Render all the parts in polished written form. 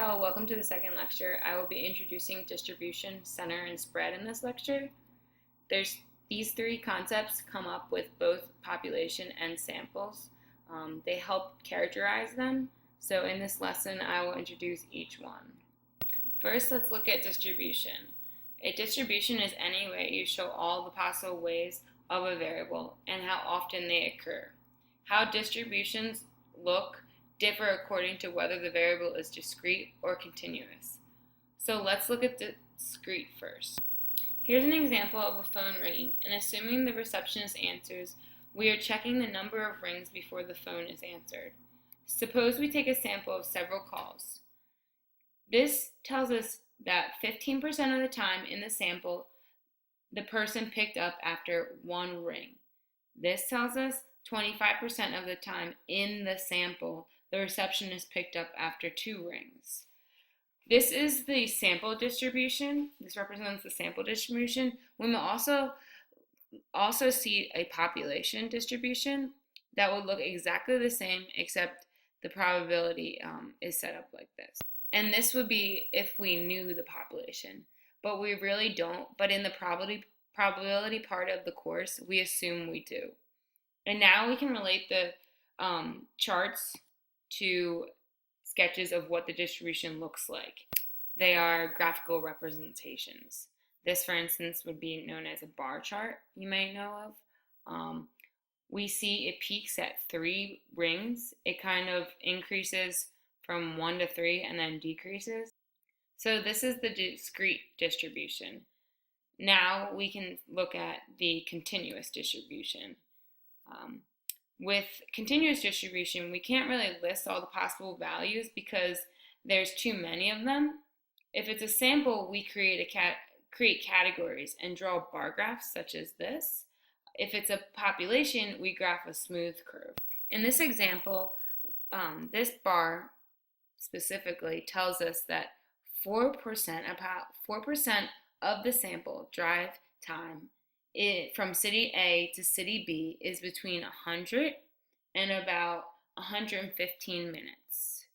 all, welcome to the second lecture. I will be introducing distribution, center, and spread in this lecture. These three concepts come up with both population and samples. They help characterize them. So in this lesson, I will introduce each one. First, let's look at distribution. A distribution is any way you show all the possible ways of a variable and how often they occur. How distributions look differ according to whether the variable is discrete or continuous. So let's look at discrete first. Here's an example of a phone ringing, and assuming the receptionist answers, we are checking the number of rings before the phone is answered. Suppose we take a sample of several calls. This tells us that 15% of the time in the sample, the person picked up after one ring. This tells us 25% of the time in the sample, the receptionist picked up after two rings. This is the sample distribution. This represents the sample distribution. We will also see a population distribution that will look exactly the same, except the probability is set up like this. And this would be if we knew the population, but we really don't. But in the probability part of the course, we assume we do. And now we can relate the charts to sketches of what the distribution looks like. They are graphical representations. This, for instance, would be known as a bar chart, you might know of. We see it peaks at 3 rings. It kind of increases from 1 to 3 and then decreases. So this is the discrete distribution. Now we can look at the continuous distribution. With continuous distribution, we can't really list all the possible values because there's too many of them. If it's a sample, we create categories and draw bar graphs such as this. If it's a population, we graph a smooth curve. In this example, this bar specifically tells us that 4% of the sample drive time from city A to city B is between 100 and about 115 minutes.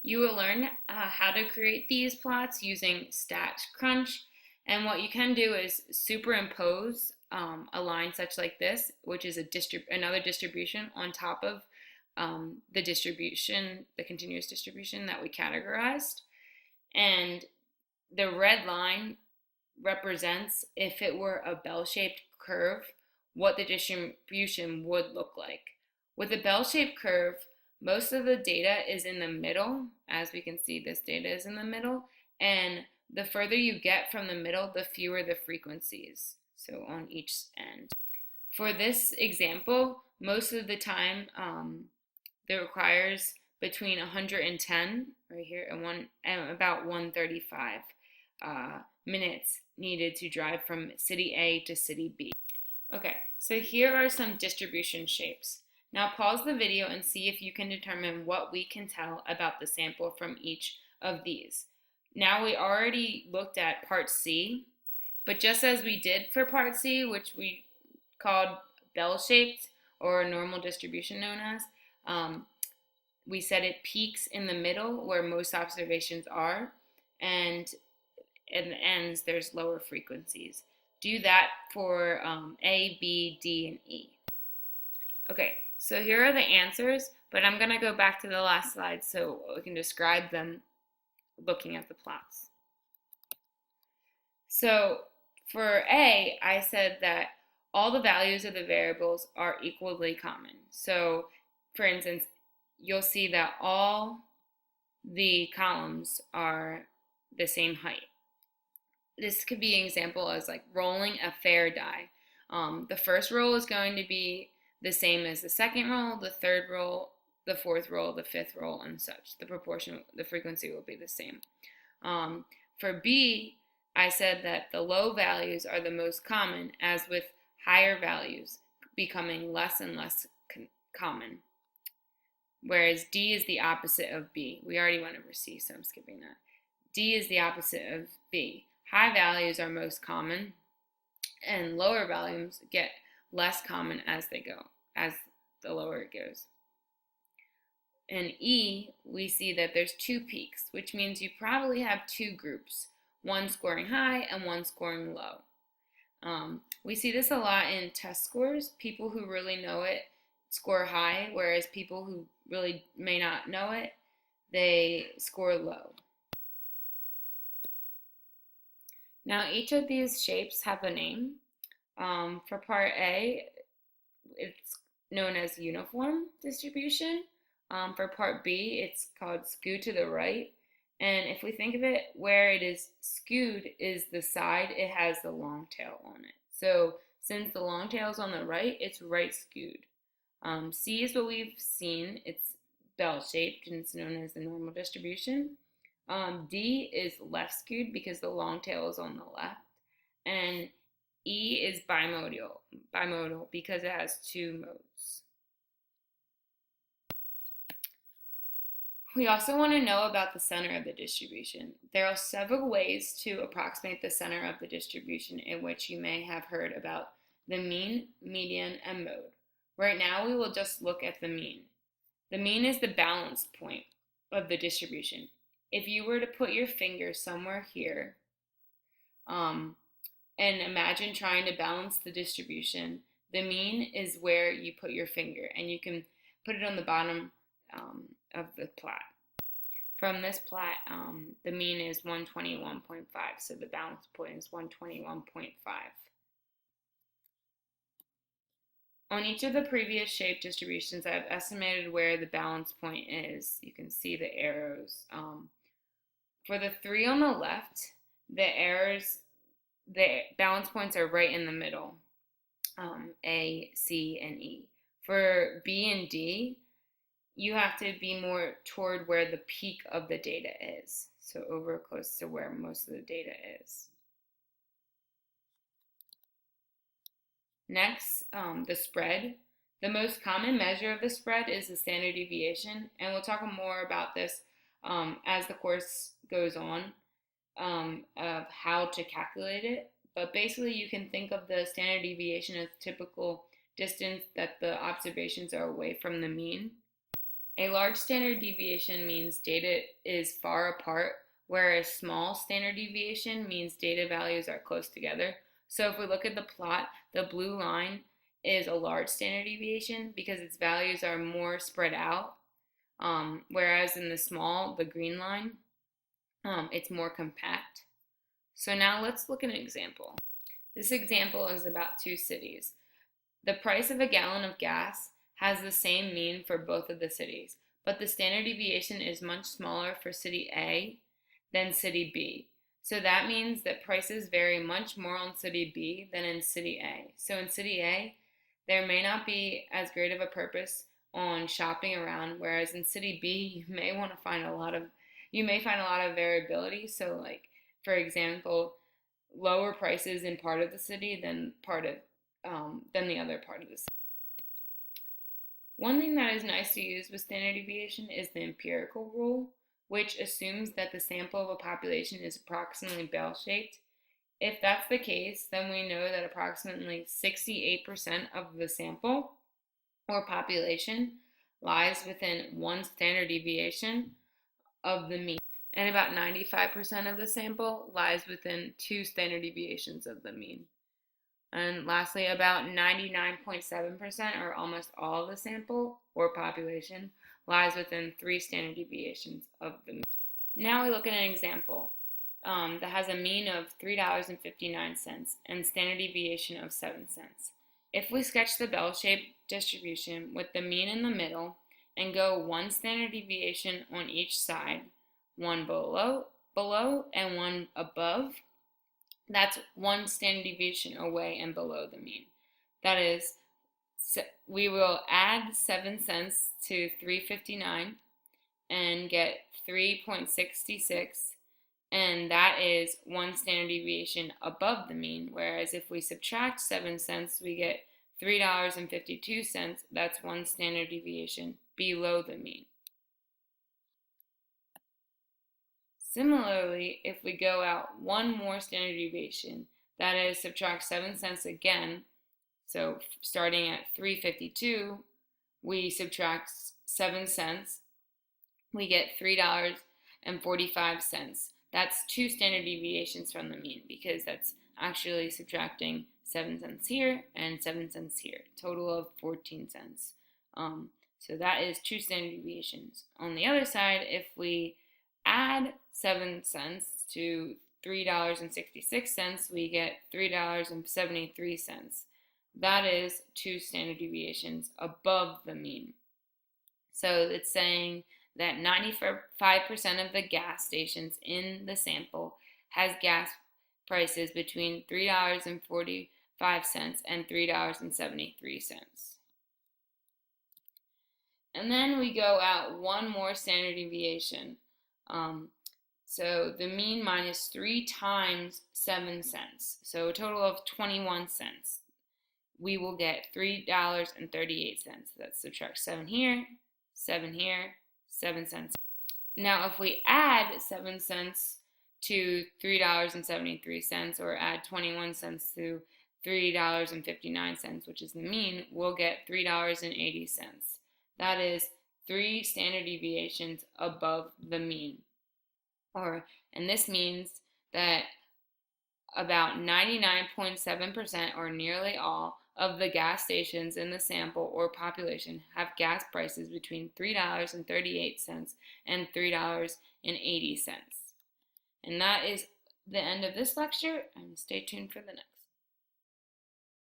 You will learn how to create these plots using StatCrunch, and what you can do is superimpose a line such like this, which is another distribution on top of the continuous distribution that we categorized. And the red line represents, if it were a bell-shaped curve, what the distribution would look like. With a bell-shaped curve, most of the data is in the middle. As we can see, this data is in the middle, and the further you get from the middle, the fewer the frequencies, so on each end. For this example, most of the time, it requires between 110 right here and about 135 minutes needed to drive from city A to city B. Okay, so here are some distribution shapes. Now pause the video and see if you can determine what we can tell about the sample from each of these. Now we already looked at part C, but just as we did for part C, which we called bell-shaped or normal distribution known as, we said it peaks in the middle where most observations are, and at the ends there's lower frequencies. Do that for A, B, D, and E. Okay, so here are the answers, but I'm going to go back to the last slide so we can describe them looking at the plots. So for A, I said that all the values of the variables are equally common. So for instance, you'll see that all the columns are the same height. This could be an example as like rolling a fair die. The first roll is going to be the same as the second roll, the third roll, the fourth roll, the fifth roll, and such. The frequency will be the same. For B, I said that the low values are the most common, as with higher values becoming less and less common. Whereas D is the opposite of B. We already went over C, so I'm skipping that. D is the opposite of B. High values are most common, and lower values get less common as they go, as the lower it goes. in E, we see that there's two peaks, which means you probably have two groups, one scoring high and one scoring low. We see this a lot in test scores. People who really know it score high, whereas people who really may not know it, they score low. Now, each of these shapes have a name. For part A, it's known as uniform distribution. For part B, it's called skewed to the right. And if we think of it, where it is skewed is the side it has the long tail on it. So since the long tail is on the right, it's right skewed. C is what we've seen. It's bell-shaped and it's known as the normal distribution. D is left skewed because the long tail is on the left. And E is bimodal because it has two modes. We also want to know about the center of the distribution. There are several ways to approximate the center of the distribution in which you may have heard about the mean, median, and mode. Right now we will just look at the mean. The mean is the balance point of the distribution. If you were to put your finger somewhere here, and imagine trying to balance the distribution, the mean is where you put your finger, and you can put it on the bottom of the plot. From this plot, the mean is 121.5, so the balance point is 121.5. On each of the previous shape distributions, I've estimated where the balance point is. You can see the arrows. For the three on the left, the balance points are right in the middle, A, C, and E. For B and D, you have to be more toward where the peak of the data is, so over close to where most of the data is. Next, the spread. The most common measure of the spread is the standard deviation, and we'll talk more about this as the course goes on, of how to calculate it. But basically, you can think of the standard deviation as typical distance that the observations are away from the mean. A large standard deviation means data is far apart, whereas small standard deviation means data values are close together. So if we look at the plot, the blue line is a large standard deviation because its values are more spread out, whereas in the green line, it's more compact. So now let's look at an example. This example is about two cities. The price of a gallon of gas has the same mean for both of the cities, but the standard deviation is much smaller for city A than city B. So that means that prices vary much more on city B than in city A. So in city A, there may not be as great of a purpose on shopping around, whereas in city B, you may find a lot of variability. So like, for example, lower prices in part of the city than the other part of the city. One thing that is nice to use with standard deviation is the empirical rule, which assumes that the sample of a population is approximately bell-shaped. If that's the case, then we know that approximately 68% of the sample or population lies within one standard deviation of the mean, and about 95% of the sample lies within two standard deviations of the mean. And lastly, about 99.7% or almost all of the sample or population lies within three standard deviations of the mean. Now we look at an example that has a mean of $3.59 and standard deviation of 7 cents. If we sketch the bell-shaped distribution with the mean in the middle and go one standard deviation on each side, one below and one above, that's one standard deviation away and below the mean. That is, we will add 7 cents to 3.59 and get 3.66, and that is one standard deviation above the mean, whereas if we subtract 7 cents, we get $3.52. That's one standard deviation below the mean. Similarly, if we go out one more standard deviation, that is, subtract 7 cents again, so starting at 3.52, we subtract 7 cents we get $3.45. That's 2 standard deviations from the mean because that's actually subtracting 7 cents here and 7 cents here, total of 14 cents. So that is 2 standard deviations. On the other side, if we add 7 cents to $3.66, we get $3.73. That is 2 standard deviations above the mean. So it's saying that 95% of the gas stations in the sample has gas prices between $3.45 and $3.73. And then we go out one more standard deviation. So the mean minus 3 times 7 cents. So a total of 21 cents. We will get $3.38. Let's subtract 7 here, 7 here, 7 cents. Now if we add 7 cents to $3.73 or add 21 cents to $3.59, which is the mean, we'll get $3.80. That is 3 standard deviations above the mean. And this means that about 99.7% or nearly all of the gas stations in the sample or population have gas prices between $3.38 and $3.80. And that is the end of this lecture, and stay tuned for the next.